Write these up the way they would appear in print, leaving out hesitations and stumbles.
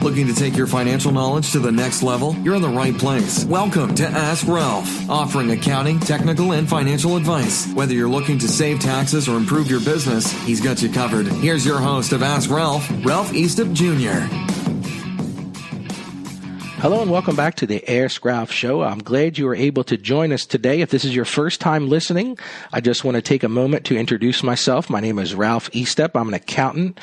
Looking to take your financial knowledge to the next level? You're in the right place. Welcome to Ask Ralph, offering accounting, technical, and financial advice. Whether you're looking to save taxes or improve your business, he's got you covered. Here's your host of Ask Ralph, Ralph Eastep Jr. Hello and welcome back to the Ask Ralph Show. I'm glad you were able to join us today. If this is your first time listening, I just want to take a moment to introduce myself. My name is Ralph Eastep. I'm an accountant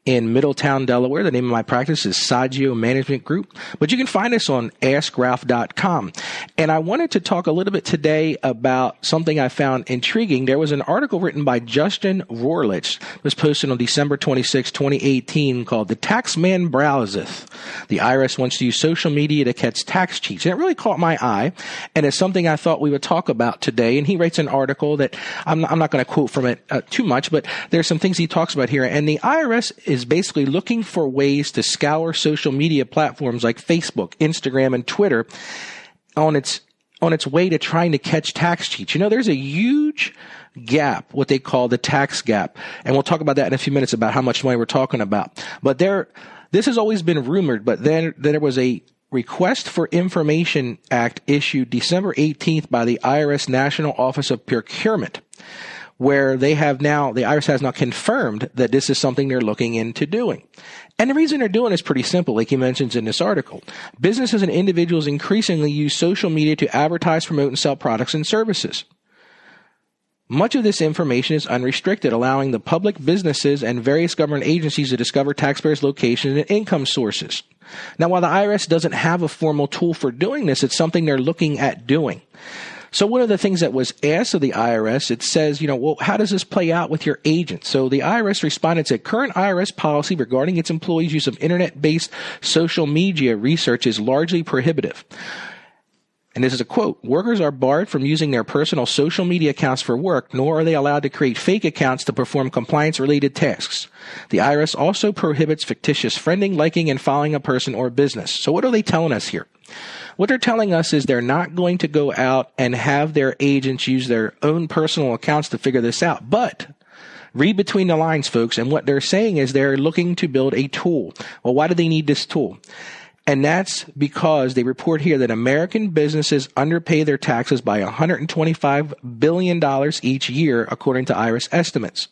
in Middletown, Delaware. The name of my practice is Saggio Management Group, but you can find us on AskRalph.com. And I wanted to talk a little bit today about something I found intriguing. There was an article written by Justin Rohrlich. It was posted on December 26, 2018, called "The Taxman Browseth. The IRS Wants to Use Social Media to Catch Tax Cheats." And it really caught my eye, and it's something I thought we would talk about today. And he writes an article that I'm not going to quote from it too much, but there's some things he talks about here. And the IRS is basically looking for ways to scour social media platforms like Facebook, Instagram, and Twitter on its way to trying to catch tax cheats. You know, there's a huge gap, what they call the tax gap. And we'll talk about that in a few minutes about how much money we're talking about. But this has always been rumored, but then there was a Request for Information Act issued December 18th by the IRS National Office of Procurement, where the IRS has now confirmed that this is something they're looking into doing. And the reason they're doing it is pretty simple, like he mentions in this article. Businesses and individuals increasingly use social media to advertise, promote, and sell products and services. Much of this information is unrestricted, allowing the public, businesses, and various government agencies to discover taxpayers' locations and income sources. Now, while the IRS doesn't have a formal tool for doing this, it's something they're looking at doing. So one of the things that was asked of the IRS, it says, well, how does this play out with your agent? So the IRS responded, said, current IRS policy regarding its employees' use of internet-based social media research is largely prohibitive. And this is a quote, "Workers are barred from using their personal social media accounts for work, nor are they allowed to create fake accounts to perform compliance-related tasks. The IRS also prohibits fictitious friending, liking, and following a person or business." So what are they telling us here? What they're telling us is they're not going to go out and have their agents use their own personal accounts to figure this out. But read between the lines, folks, and what they're saying is they're looking to build a tool. Well, why do they need this tool? And that's because they report here that American businesses underpay their taxes by $125 billion each year, according to IRS estimates.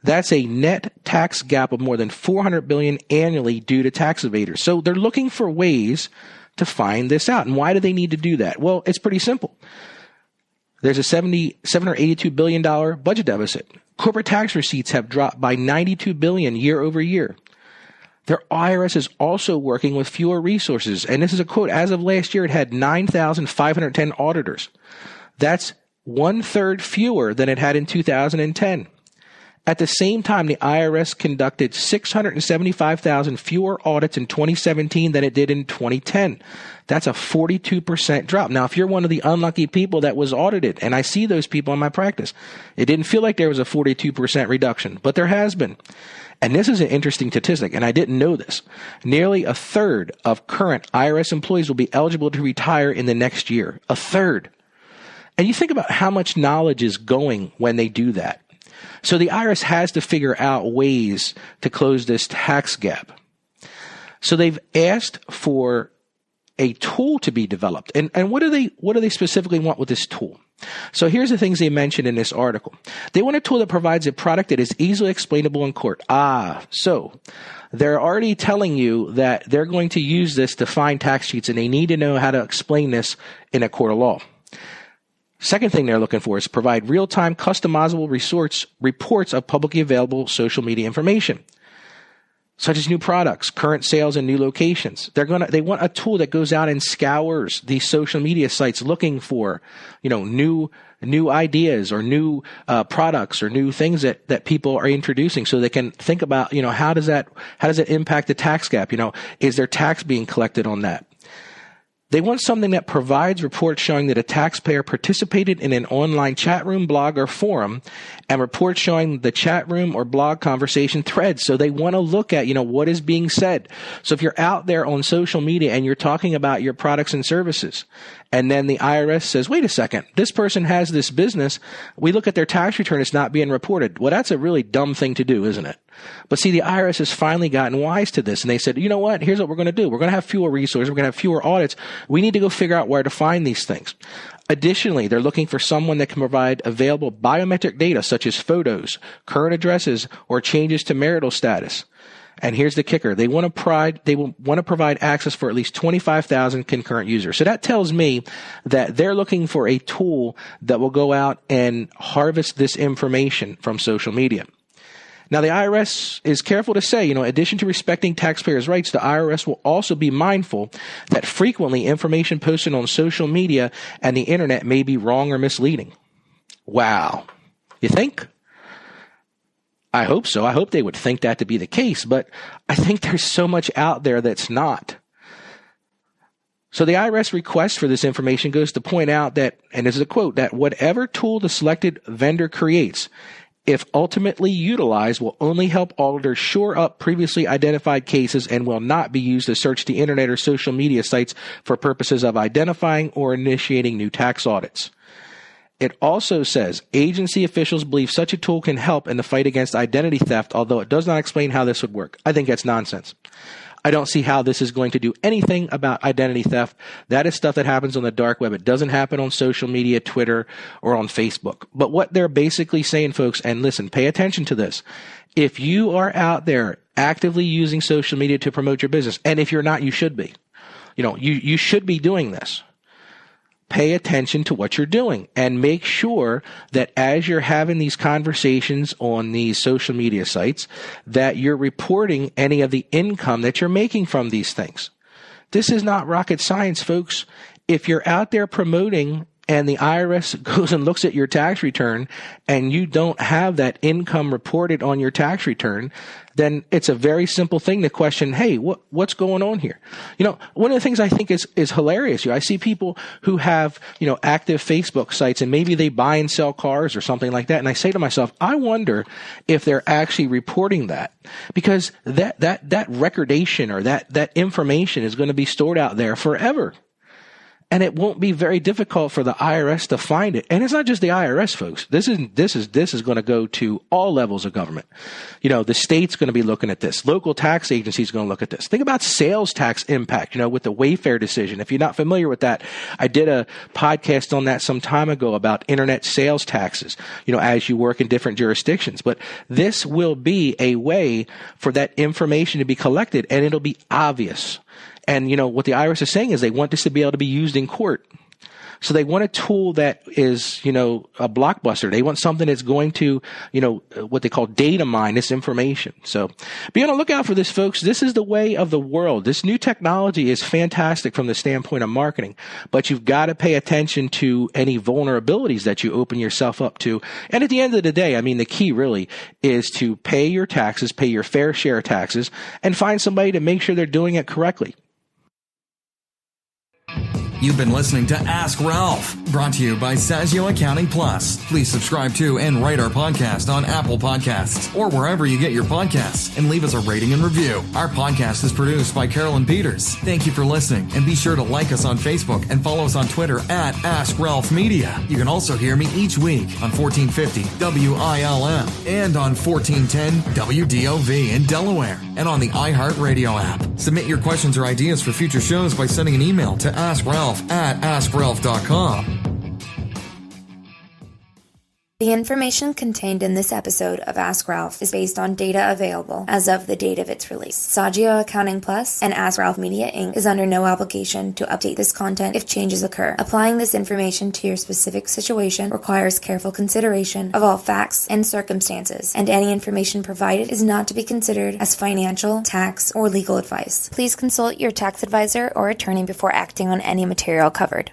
That's a net tax gap of more than $400 billion annually due to tax evaders. So they're looking for ways to find this out. And why do they need to do that? Well, it's pretty simple. There's a $782 billion budget deficit. Corporate tax receipts have dropped by $92 billion year over year. Their IRS is also working with fewer resources. And this is a quote, as of last year, it had 9,510 auditors. That's 1/3 fewer than it had in 2010. At the same time, the IRS conducted 675,000 fewer audits in 2017 than it did in 2010. That's a 42% drop. Now, if you're one of the unlucky people that was audited, and I see those people in my practice, it didn't feel like there was a 42% reduction, but there has been. And this is an interesting statistic, and I didn't know this. Nearly 1/3 of current IRS employees will be eligible to retire in the next year. 1/3. And you think about how much knowledge is going when they do that. So the IRS has to figure out ways to close this tax gap. So they've asked for a tool to be developed. And what do they specifically want with this tool? So here's the things they mentioned in this article. They want a tool that provides a product that is easily explainable in court. So they're already telling you that they're going to use this to find tax cheats, and they need to know how to explain this in a court of law. Second thing they're looking for is provide real-time customizable reports of publicly available social media information, such as new products, current sales, and new locations. They want a tool that goes out and scours these social media sites looking for, new ideas or new products or new things that people are introducing, so they can think about, how does that impact the tax gap? Is there tax being collected on that? They want something that provides reports showing that a taxpayer participated in an online chat room, blog, or forum, and reports showing the chat room or blog conversation threads. So they want to look at, what is being said. So if you're out there on social media and you're talking about your products and services, and then the IRS says, wait a second, this person has this business, we look at their tax return, it's not being reported. Well, that's a really dumb thing to do, isn't it? But see, the IRS has finally gotten wise to this, and they said, you know what? Here's what we're going to do. We're going to have fewer resources. We're going to have fewer audits. We need to go figure out where to find these things. Additionally, they're looking for someone that can provide available biometric data such as photos, current addresses, or changes to marital status. And here's the kicker. They want to provide access for at least 25,000 concurrent users. So that tells me that they're looking for a tool that will go out and harvest this information from social media. Now, the IRS is careful to say, in addition to respecting taxpayers' rights, the IRS will also be mindful that frequently information posted on social media and the internet may be wrong or misleading. Wow. You think? I hope so. I hope they would think that to be the case, but I think there's so much out there that's not. So the IRS request for this information goes to point out that, and this is a quote, that whatever tool the selected vendor creates, if ultimately utilized, will only help auditors shore up previously identified cases and will not be used to search the internet or social media sites for purposes of identifying or initiating new tax audits. It also says agency officials believe such a tool can help in the fight against identity theft, although it does not explain how this would work. I think that's nonsense. I don't see how this is going to do anything about identity theft. That is stuff that happens on the dark web. It doesn't happen on social media, Twitter, or on Facebook. But what they're basically saying, folks, and listen, pay attention to this. If you are out there actively using social media to promote your business, and if you're not, you should be. You should be doing this. Pay attention to what you're doing and make sure that as you're having these conversations on these social media sites, that you're reporting any of the income that you're making from these things. This is not rocket science, folks. If you're out there promoting and the IRS goes and looks at your tax return and you don't have that income reported on your tax return, then it's a very simple thing to question, hey, what's going on here? One of the things I think is hilarious. I see people who have, active Facebook sites and maybe they buy and sell cars or something like that. And I say to myself, I wonder if they're actually reporting that, because that recordation or that information is going to be stored out there forever. And it won't be very difficult for the IRS to find it. And it's not just the IRS, folks. This is going to go to all levels of government. The state's going to be looking at this. Local tax agencies are going to look at this. Think about sales tax impact, with the Wayfair decision. If you're not familiar with that, I did a podcast on that some time ago about internet sales taxes, as you work in different jurisdictions. But this will be a way for that information to be collected, and it'll be obvious. And, what the IRS is saying is they want this to be able to be used in court. So they want a tool that is, a blockbuster. They want something that's going to, what they call data mine this information. So be on the lookout for this, folks. This is the way of the world. This new technology is fantastic from the standpoint of marketing, but you've got to pay attention to any vulnerabilities that you open yourself up to. And at the end of the day, the key really is to pay your taxes, pay your fair share of taxes, and find somebody to make sure they're doing it correctly. You've been listening to Ask Ralph, brought to you by Saggio Accounting Plus. Please subscribe to and rate our podcast on Apple Podcasts or wherever you get your podcasts, and leave us a rating and review. Our podcast is produced by Carolyn Peters. Thank you for listening, and be sure to like us on Facebook and follow us on Twitter at Ask Ralph Media. You can also hear me each week on 1450 WILM and on 1410 WDOV in Delaware and on the iHeartRadio app. Submit your questions or ideas for future shows by sending an email to AskRalph@AskRalph.com. The information contained in this episode of Ask Ralph is based on data available as of the date of its release. Saggio Accounting Plus and Ask Ralph Media Inc. is under no obligation to update this content if changes occur. Applying this information to your specific situation requires careful consideration of all facts and circumstances, and any information provided is not to be considered as financial, tax, or legal advice. Please consult your tax advisor or attorney before acting on any material covered.